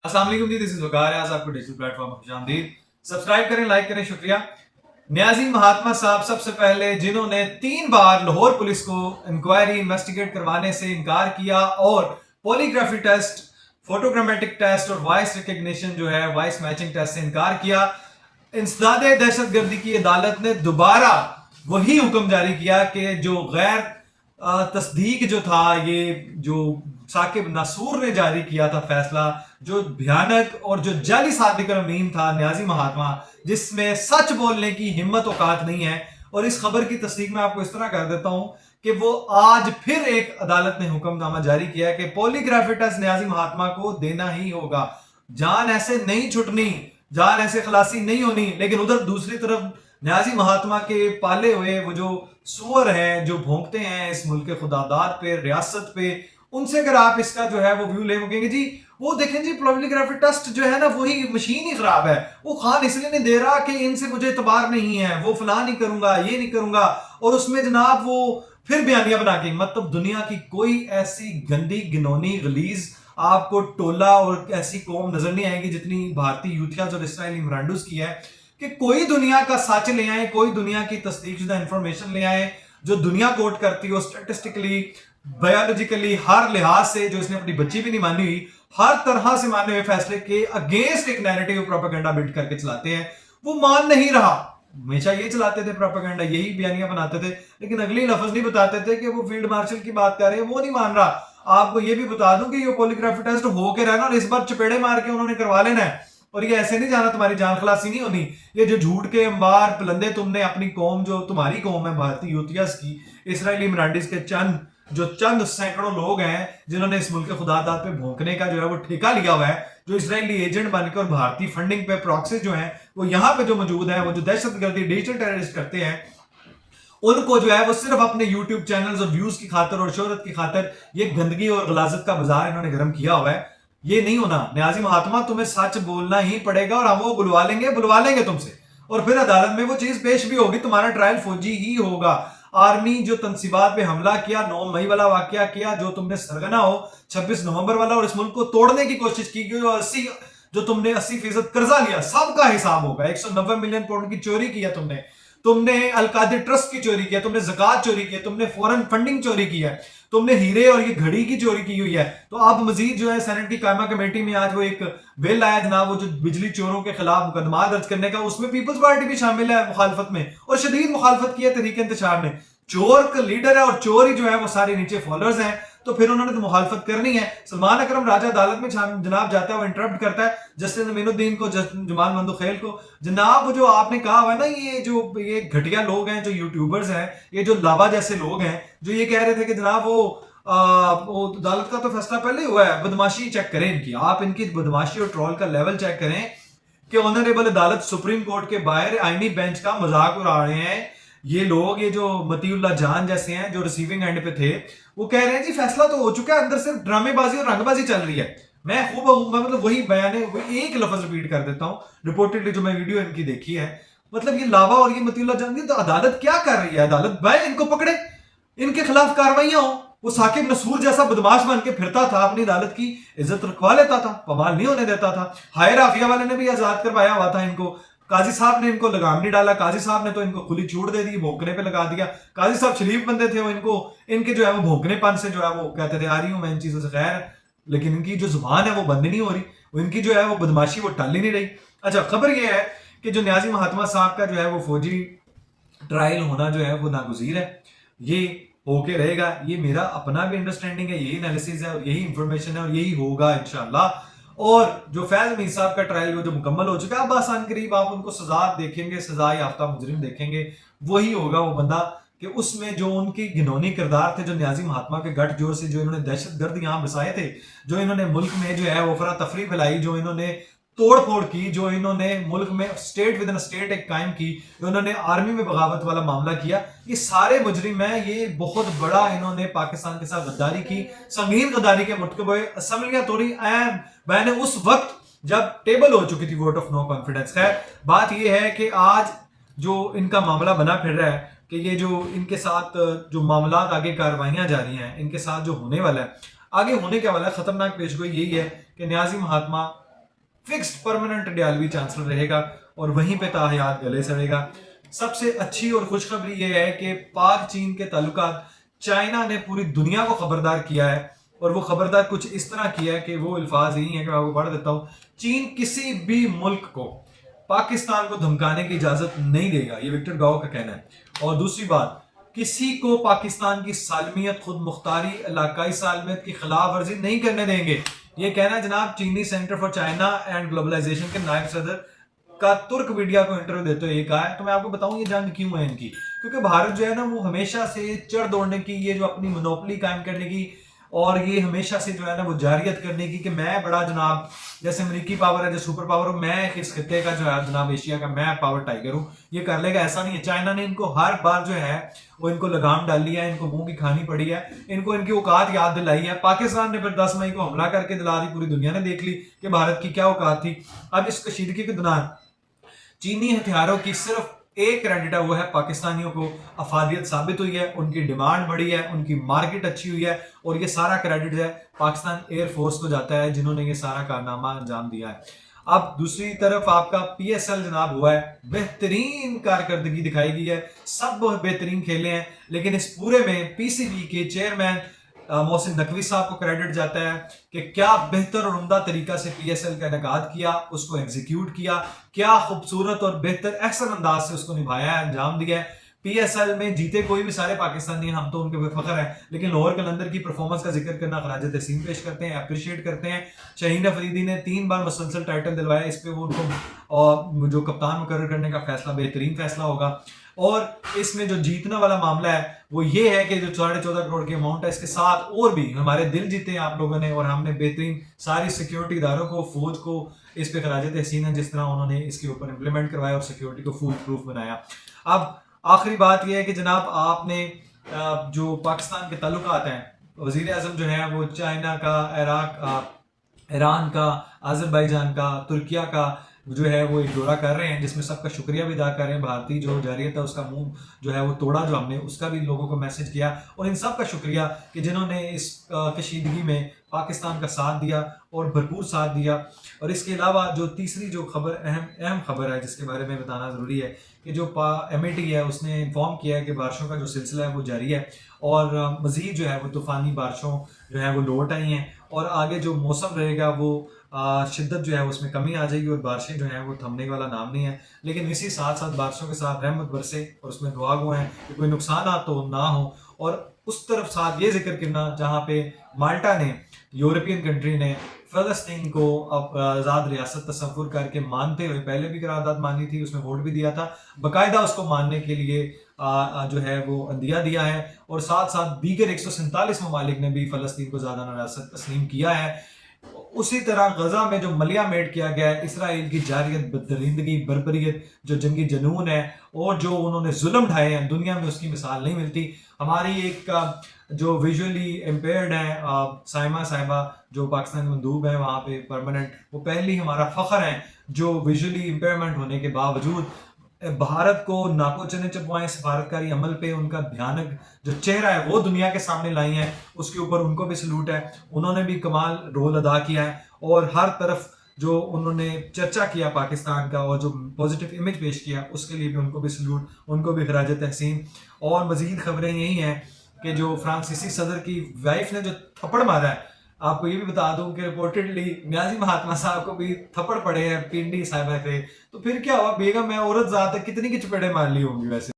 अस्सलाम वालेकुम जी, this is वकार। आज आपको डिजिटल प्लेटफॉर्म पर खुशामदीद। सब्सक्राइब करें, लाइक करें, शुक्रिया। न्याजी महात्मा साहब सबसे पहले जिन्होंने 3 बार लाहौर पुलिस को इंक्वायरी इन्वेस्टिगेट करवाने से इनकार किया और पॉलीग्राफी टेस्ट, फोटोग्रामेटिक टेस्ट और वॉइस रिकग्निशन जो है वॉइस मैचिंग टेस्ट से इनकार किया। इंसदाद दहशतगर्दी की अदालत ने दोबारा वही हुक्म जारी किया कि जो गैर तस्दीक जो था, ये जो साकिब नासूर ने जारी किया था फैसला, जो भयानक और जो जाली सादिक अमीन था न्याजी महात्मा, जिसमें सच बोलने की हिम्मत औकात नहीं है। और इस खबर की तस्दीक मैं आपको इस तरह कर देता हूं कि वो आज फिर एक अदालत ने हुक्मनामा जारी किया है कि पॉलीग्राफी टेस्ट न्याजी महात्मा को देना ही होगा। जान ऐसे नहीं छुटनी, जान ऐसे खलासी नहीं होनी। लेकिन उधर दूसरी तरफ न्याजी महात्मा के पाले हुए वो जो सुअर हैं, जो भोंकते हैं इस मुल्क के खुदादाद पे, रियासत पे, उनसे अगर आप इसका जो है वो व्यू ले कहेंगे जी वो देखें जी पॉलीग्राफी टेस्ट जो है ना वही मशीन ही खराब है, वो खान इसलिए नहीं दे रहा कि इनसे मुझे इतबार नहीं है, वो फलां नहीं करूंगा, ये नहीं करूंगा। और उसमें जनाब वो फिर बयानियां बना के, मतलब दुनिया की कोई ऐसी गंदी गिनौनी गलीज आपको टोला और ऐसी कौम नजर नहीं आएगी जितनी भारतीय यूथियाज और इसराइली मरांडूस की है कि कोई दुनिया का सच ले आए, कोई दुनिया की तस्दीकशुदा इंफॉर्मेशन ले आए जो दुनिया कोट करती हो स्टैटिस्टिकली, बायोलॉजिकली, हर लिहाज से, जो इसने अपनी बच्ची भी नहीं मानी हुई, हर तरह से माने हुए फैसले के अगेंस्ट एक नैरेटिव प्रोपेगेंडा बिल्ड करके चलाते हैं। वो मान नहीं रहा, हमेशा ये चलाते थे प्रोपेगेंडा, यही बयानियां बनाते थे, लेकिन अगली लफ्ज नहीं बताते थे कि वो फील्ड मार्शल की बात कर रहे हैं, वो नहीं मान रहा। आपको ये भी बता दूं कि ये पॉलीग्राफी टेस्ट हो के रहना और इस बार चपेड़े मार के उन्होंने करवा लेना है, और ये ऐसे नहीं जाना, तुम्हारी जान खलासी नहीं होनी। ये जो झूठ के अंबार पलंदे तुमने अपनी कौम, जो तुम्हारी कौम है भारतीय यूथियास की, इसराइली मरांडीज के चंद सैकड़ों लोग हैं जिन्होंने इस मुल्क के खुदादाद पे भोंकने का जो है वो ठेका लिया हुआ है, जो इसराइली एजेंट बनकर और भारतीय फंडिंग पे प्रॉक्सीज जो हैं वो यहाँ पे जो मौजूद है, वो जो दहशतगर्दी डिजिटल टेररिस्ट करते हैं, उनको जो है वो सिर्फ अपने यूट्यूब चैनल्स और व्यूज की खातर और शोहरत की खातर ये गंदगी और गलाजत का बाजार इन्होंने गर्म किया हुआ है। ये नहीं होना। न्याजी महात्मा, तुम्हें सच बोलना ही पड़ेगा और हम वो बुलवा लेंगे तुमसे, और फिर अदालत में वो चीज पेश भी होगी, तुम्हारा ट्रायल फौजी ही होगा। आर्मी जो तनसीबात पे हमला किया, 9 मई वाला वाकया किया, जो तुमने सरगना हो 26 नवंबर वाला, और इस मुल्क को तोड़ने की कोशिश की, जो तुमने 80% कर्जा लिया, सबका हिसाब होगा। 190 मिलियन पाउंड की चोरी किया तुमने अलकादिर ट्रस्ट की चोरी किया, तुमने ज़कात चोरी किया, तुमने फॉरेन फंडिंग चोरी की है, तुमने हीरे और ये घड़ी की चोरी की हुई है। तो अब मजीद जो है सेनेट की कायमा कमेटी में आज वो एक बिल आया जनाब, वो जो बिजली चोरों के खिलाफ मुकदमा दर्ज करने का, उसमें पीपल्स पार्टी भी शामिल है मुखालफत में, और शदीद मुखालफत की है तहरीक इंतशार ने। चोर का लीडर है और चोर ही जो है वो सारे नीचे फॉलोअर्स हैं, तो फिर उन्होंने तो मुखालफत करनी है। सलमान अकरम राजा अदालत में जनाब जाता है, वो इंटरप्ट करता है जस्टिस अमीनुद्दीन को, जमाल मंदुखेल को। जनाब जो आपने कहा हुआ ना, ये घटिया लोग हैं, जो यूट्यूबर्स हैं, ये जो लावा जैसे लोग हैं, जो ये कह रहे थे कि जनाब वो अदालत का तो फैसला पहले हुआ है, बदमाशी चेक करें इनकी, आप इनकी बदमाशी और ट्रोल का लेवल चेक करें कि ऑनरेबल अदालत सुप्रीम कोर्ट के बाहर आईनी बेंच का मजाक उड़ा रहे हैं ये लोग। ये जो मतीउल्लाह जान जैसे हैं, जो रिसीविंग एंड पे थे, वो कह रहे हैं जी फैसला तो हो चुका है, अंदर सिर्फ ड्रामेबाजी और रंगबाजी चल रही है। मैं मतलब वही बयान है, वही एक लफ्ज रिपीट कर देता हूं, रिपोर्टेडली जो मैं वीडियो इनकी देखी है। मतलब ये लावा और ये मतीउल्लाह जान की, तो अदालत क्या कर रही है? अदालत भाई इनको पकड़े, इनके खिलाफ कार्रवाइयां हो। वो साकिब नसूर जैसा बदमाश बन के फिरता था, अपनी अदालत की इज्जत रखवा लेता था, बवाल नहीं होने देता था। हायर आफिया वाले ने भी आजाद करवाया हुआ था इनको, काजी साहब ने इनको लगाम नहीं डाला, काजी साहब ने तो इनको खुली छूट दे दी, भोंकने पे लगा दिया। काजी साहब शरीफ बंदे थे, वो इनको इनके जो है वो भोंकनेपन से जो है वो कहते थे आ रही हूं मैं इन चीजों से खैर, लेकिन इनकी जो जुबान है वो बंद नहीं हो रही, वो इनकी जो है वो बदमाशी वो टल ही नहीं रही। अच्छा, खबर ये है कि जो न्याजी महात्मा साहब का जो है वो फौजी ट्रायल होना जो है वो नागुज़ीर है, ये होके रहेगा। ये मेरा अपना भी अंडरस्टैंडिंग है, यही एनालिसिस है और यही इंफॉर्मेशन है और यही होगा इंशाल्लाह। और जो फैज मीर साहब का ट्रायल वो जो मुकम्मल हो चुका है, अब आसान करीब आप उनको सजा देखेंगे, सजा याफ्ता मुजरिम देखेंगे, वही होगा वो बंदा कि उसमें जो उनकी घिनौनी किरदार थे, जो न्याजी महात्मा के गठ जोर से जो इन्होंने दहशतगर्द यहाँ बसाए थे, जो इन्होंने मुल्क में जो है वो अफरा तफरी फैलाई, जो इन्होंने तोड़ फोड़ की, जो इन्होंने मुल्क में स्टेट विद इन स्टेट एक कायम की, जो इन्होंने आर्मी में बगावत वाला मामला किया, ये सारे मुजरिम हैं। ये बहुत बड़ा इन्होंने पाकिस्तान के साथ गद्दारी की, संगीन गद्दारी के मुटकबे असम्बलियां तोड़ी। मैंने उस वक्त जब टेबल हो चुकी थी वोट ऑफ नो कॉन्फिडेंस। खैर बात ये है कि आज जो इनका मामला बना फिर रहा है कि ये जो इनके साथ जो मामला आगे कार्रवाइयां जा रही हैं, इनके साथ जो होने वाला है, आगे होने क्या वाला है, खतरनाक पेशगोई यही है कि न्याजी महात्मा फिक्स्ड परमानेंट इंडियालवी चांसलर रहेगा और वहीं पे ताहयात गले सड़ेगा। सबसे अच्छी और खुशखबरी ये है कि पाक चीन के ताल्लुकात चाइना ने पूरी दुनिया को खबरदार किया है, और वो खबरदार कुछ इस तरह किया है कि वो अल्फाज यही है कि मैं आपको पढ़ देता हूँ। चीन किसी भी मुल्क को पाकिस्तान को धमकाने की इजाजत नहीं देगा, ये विक्टर गाओ का कहना है। और दूसरी बात, किसी को पाकिस्तान की सालमियत, खुद मुख्तारी, इलाकाई सालमियत की खिलाफ वर्जी नहीं करने देंगे। ये कहना है जनाब चीनी Center for China and Globalization के नायब सदर का तुर्क मीडिया को इंटरव्यू देते हुए ये कहा है। तो मैं आपको बताऊं ये जंग क्यों है इनकी, क्योंकि भारत जो है ना वो हमेशा से चढ़ दौड़ने की, ये जो अपनी मोनोपोली कायम करने की, और ये हमेशा से जो है ना वो जारियत करने की कि मैं बड़ा जनाब, जैसे अमेरिकी पावर है जो सुपर पावर हूँ, मैं इस खित्ते का जो है जनाब एशिया का मैं पावर टाइगर हूँ, ये कर लेगा, ऐसा नहीं है। चाइना ने इनको हर बार जो है वो इनको लगाम डाली है, इनको मुंह की खानी पड़ी है, इनको इनकी औकात याद दिलाई है। पाकिस्तान ने फिर 10 मई को हमला करके दिला दी, पूरी दुनिया ने देख ली कि भारत की क्या औकात थी। अब इस कशीदगी के दौरान चीनी हथियारों की सिर्फ एक क्रेडिट है, वो है पाकिस्तानियों को अफादियत साबित हुई है, उनकी डिमांड बढ़ी है, उनकी मार्केट अच्छी हुई है, और ये सारा क्रेडिट है पाकिस्तान एयरफोर्स को जाता है जिन्होंने ये सारा कारनामा अंजाम दिया है। अब दूसरी तरफ आपका PSL जनाब हुआ है, बेहतरीन कारकर्दगी दिखाई गई है, सब बेहतरीन खेले हैं, लेकिन इस पूरे में PCB के चेयरमैन मोहसिन नकवी साहब को क्रेडिट जाता है कि क्या बेहतर और उम्दा तरीका से PSL का इनेकाद किया, उसको एग्जीक्यूट किया, क्या खूबसूरत और बेहतर अहसन अंदाज से उसको निभाया है, अंजाम दिया है। PSL में जीते कोई भी सारे पाकिस्तानी हैं, हम तो उनके बेफखर हैं, लेकिन लाहौर कलंदर की परफॉर्मेंस का जिक्र करना खराज तहसीन पेश करते हैं, अप्रिशिएट करते हैं। शहीन अफरीदी ने 3 बार मुसलसल टाइटल दिलवाया, इस पे वो उनको जो कप्तान मुकर्रर करने का फैसला बेहतरीन फैसला होगा। और इसमें जो जीतने वाला मामला है वो ये है कि जो 14.5 करोड़ के अमाउंट है, इसके साथ और भी हमारे दिल जीते हैं आप लोगों ने, और हमने बेहतरीन सारी सिक्योरिटी इदारों को, फौज को इस पे खराज तहसीन है जिस तरह उन्होंने इसके ऊपर इंप्लीमेंट करवाया और सिक्योरिटी को फुल प्रूफ बनाया। अब आखिरी बात यह है कि जनाब आपने जो पाकिस्तान के ताल्लुकात हैं, वजीर आजम जो है वो चाइना का, इराक, ईरान का, अजरबैजान का, तुर्किया का जो है वो एक दौरा कर रहे हैं, जिसमें सबका शुक्रिया भी अदा कर रहे हैं। भारतीय जो जारियत है उसका मुंह जो है वो तोड़ा, जो हमने उसका भी लोगों को मैसेज किया, और इन सब का शुक्रिया कि जिन्होंने इस कशीदगी में पाकिस्तान का साथ दिया और भरपूर साथ दिया। और इसके अलावा जो तीसरी जो खबर, अहम खबर है जिसके बारे में बताना ज़रूरी है कि जो MAT है उसने इन्फॉर्म किया है कि बारिशों का जो सिलसिला है वो जारी है, और मज़ीद जो है वो तूफ़ानी बारिशों जो है वो लौट आई हैं, और आगे जो मौसम रहेगा वो शिद्दत जो है उसमें कमी आ जाएगी, और बारिशें जो हैं वो थमने वाला नाम नहीं है। लेकिन इसी साथ साथ बारिशों के साथ रहमत बरसे, और उसमें दुआ गो हैं कि कोई नुकसान तो ना हो। और उस तरफ साथ ये जिक्र करना जहाँ पे माल्टा ने, यूरोपियन कंट्री ने फ़लस्तीन को अब आज़ाद रियासत तस्वुर करके मानते हुए, पहले भी करारदाद मानी थी, उसमें वोट भी दिया था, बाकायदा उसको मानने के लिए जो है वो अंदिया दिया है, और साथ साथ दीगर 147 ममालिक ने भी फ़लस्तीन को ज़्यादा रियासत तस्लीम किया है। उसी तरह गजा में जो मलिया मेड किया गया है, इसराइल की जारियत, बदरिंदगी, बर्बरियत, जो जंगी जनून है, और जो उन्होंने जुल्म ढाए हैं, दुनिया में उसकी मिसाल नहीं मिलती। हमारी एक जो विजुअली इम्पेयर्ड है साइमा साहिबा, जो पाकिस्तान मंदूब है वहाँ पे परमानेंट, वो पहली हमारा फ़ख्र है जो विजुअली इम्पेयरमेंट होने के बावजूद भारत को नाको चने चपवाएं सफारतकारी अमल पे, उनका भयानक जो चेहरा है वो दुनिया के सामने लाई है, उसके ऊपर उनको भी सलूट है। उन्होंने भी कमाल रोल अदा किया है, और हर तरफ जो उन्होंने चर्चा किया पाकिस्तान का और जो पॉजिटिव इमेज पेश किया उसके लिए भी उनको भी सलूट, उनको भी खराज तहसीन। और मज़ीद खबरें यही हैं कि जो फ्रांसीसी सदर की वाइफ ने जो थप्पड़ मारा है, आपको ये भी बता दूं कि रिपोर्टेडली न्याजी महात्मा साहब को भी थप्पड़ पड़े हैं पिंडी साहिबा पे, तो फिर क्या हुआ, बेगम है औरत ज़ात है, कितनी की चपेड़े मार ली होंगी वैसे।